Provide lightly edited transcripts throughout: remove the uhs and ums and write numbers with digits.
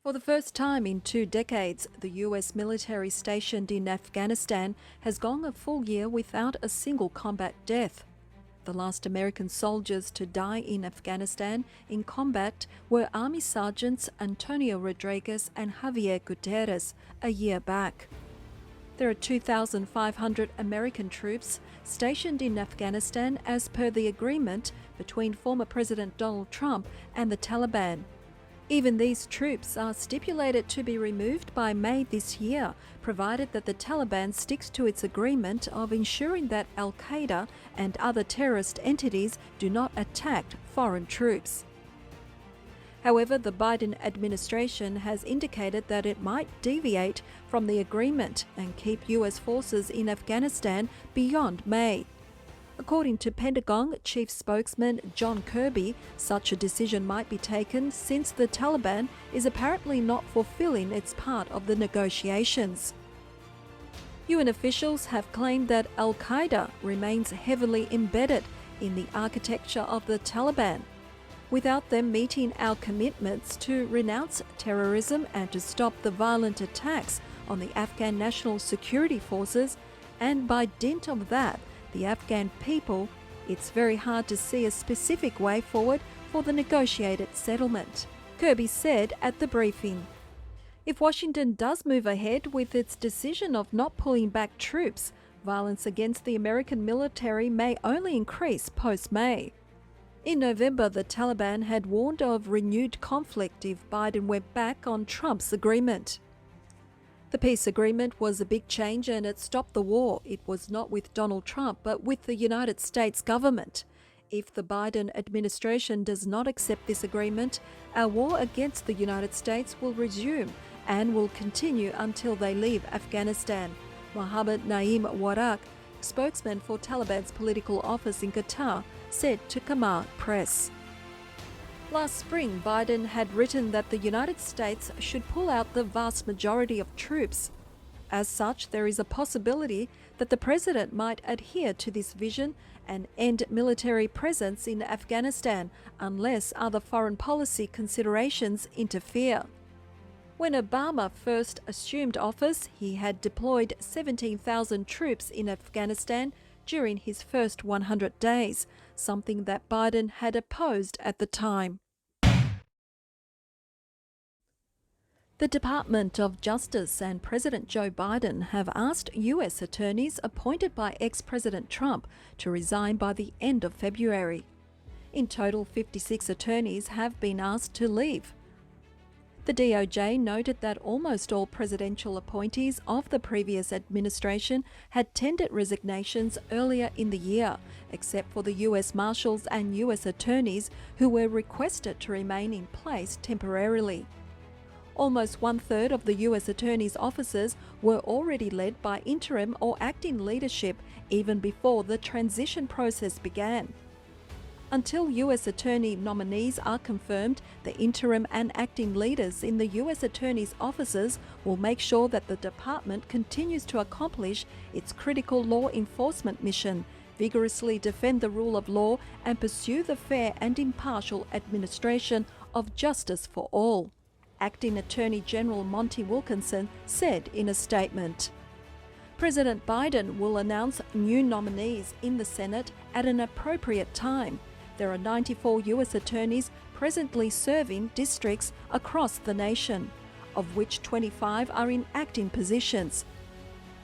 For the first time in 2 decades, the US military stationed in Afghanistan has gone a full year without a single combat death. The last American soldiers to die in Afghanistan in combat were Army Sergeants Antonio Rodriguez and Javier Gutierrez a year back. There are 2,500 American troops stationed in Afghanistan as per the agreement between former President Donald Trump and the Taliban. Even these troops are stipulated to be removed by May this year, provided that the Taliban sticks to its agreement of ensuring that Al-Qaeda and other terrorist entities do not attack foreign troops. However, the Biden administration has indicated that it might deviate from the agreement and keep US forces in Afghanistan beyond May. According to Pentagon Chief Spokesman John Kirby, such a decision might be taken since the Taliban is apparently not fulfilling its part of the negotiations. UN officials have claimed that Al-Qaeda remains heavily embedded in the architecture of the Taliban. Without them meeting our commitments to renounce terrorism and to stop the violent attacks on the Afghan National Security Forces, and by dint of that, the Afghan people, it's very hard to see a specific way forward for the negotiated settlement, Kirby said at the briefing. If Washington does move ahead with its decision of not pulling back troops, violence against the American military may only increase post-May. In November, the Taliban had warned of renewed conflict if Biden went back on Trump's agreement. The peace agreement was a big change and it stopped the war. It was not with Donald Trump, but with the United States government. If the Biden administration does not accept this agreement, our war against the United States will resume and will continue until they leave Afghanistan. Mohammed Naeem Warraq, spokesman for Taliban's political office in Qatar, said to Kamar Press. Last spring, Biden had written that the United States should pull out the vast majority of troops. As such, there is a possibility that the president might adhere to this vision and end military presence in Afghanistan unless other foreign policy considerations interfere. When Obama first assumed office, he had deployed 17,000 troops in Afghanistan during his first 100 days, something that Biden had opposed at the time. The Department of Justice and President Joe Biden have asked US attorneys appointed by ex-President Trump to resign by the end of February. In total, 56 attorneys have been asked to leave. The DOJ noted that almost all presidential appointees of the previous administration had tendered resignations earlier in the year, except for the US Marshals and US attorneys who were requested to remain in place temporarily. Almost one-third of the US attorneys' offices were already led by interim or acting leadership even before the transition process began. Until US attorney nominees are confirmed, the interim and acting leaders in the US attorneys' offices will make sure that the department continues to accomplish its critical law enforcement mission, vigorously defend the rule of law, and pursue the fair and impartial administration of justice for all. Acting Attorney General Monty Wilkinson said in a statement. President Biden will announce new nominees in the Senate at an appropriate time. There are 94 US attorneys presently serving districts across the nation, of which 25 are in acting positions.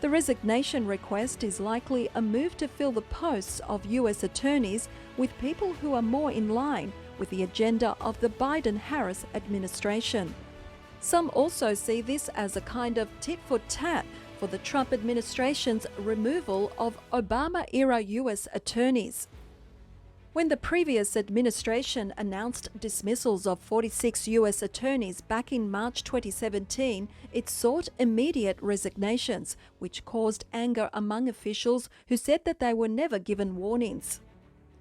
The resignation request is likely a move to fill the posts of US attorneys with people who are more in line with the agenda of the Biden-Harris administration. Some also see this as a kind of tit-for-tat for the Trump administration's removal of Obama-era US attorneys. When the previous administration announced dismissals of 46 US attorneys back in March 2017, it sought immediate resignations, which caused anger among officials who said that they were never given warnings.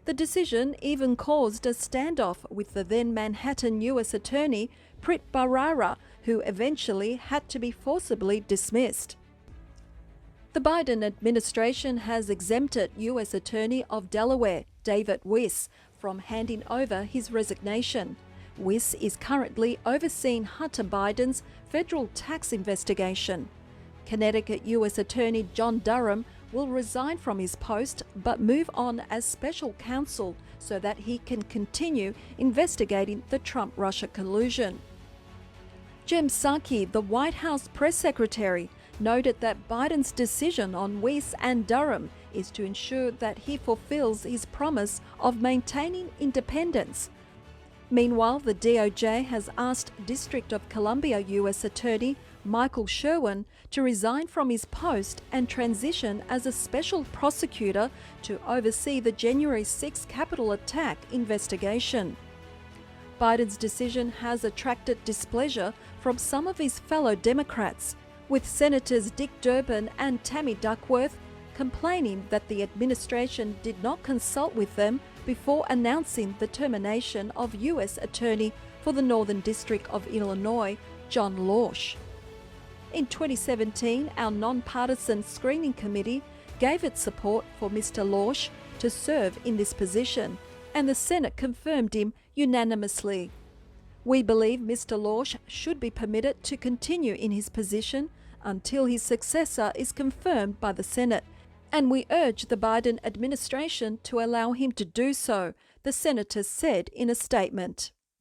The decision even caused a standoff with the then Manhattan US attorney, Preet Bharara, who eventually had to be forcibly dismissed. The Biden administration has exempted US Attorney of Delaware, David Weiss, from handing over his resignation. Wyss is currently overseeing Hunter Biden's federal tax investigation. Connecticut U.S. Attorney John Durham will resign from his post but move on as special counsel so that he can continue investigating the Trump-Russia collusion. Jen Psaki, the White House press secretary, noted that Biden's decision on Wyss and Durham is to ensure that he fulfills his promise of maintaining independence. Meanwhile, the DOJ has asked District of Columbia U.S. Attorney Michael Sherwin to resign from his post and transition as a special prosecutor to oversee the January 6 Capitol attack investigation. Biden's decision has attracted displeasure from some of his fellow Democrats, with Senators Dick Durbin and Tammy Duckworth complaining that the administration did not consult with them before announcing the termination of U.S. Attorney for the Northern District of Illinois, John Lorsch. In 2017, our nonpartisan screening committee gave its support for Mr. Lorsch to serve in this position, and the Senate confirmed him unanimously. We believe Mr. Lorsch should be permitted to continue in his position until his successor is confirmed by the Senate, and we urge the Biden administration to allow him to do so, the senators said in a statement.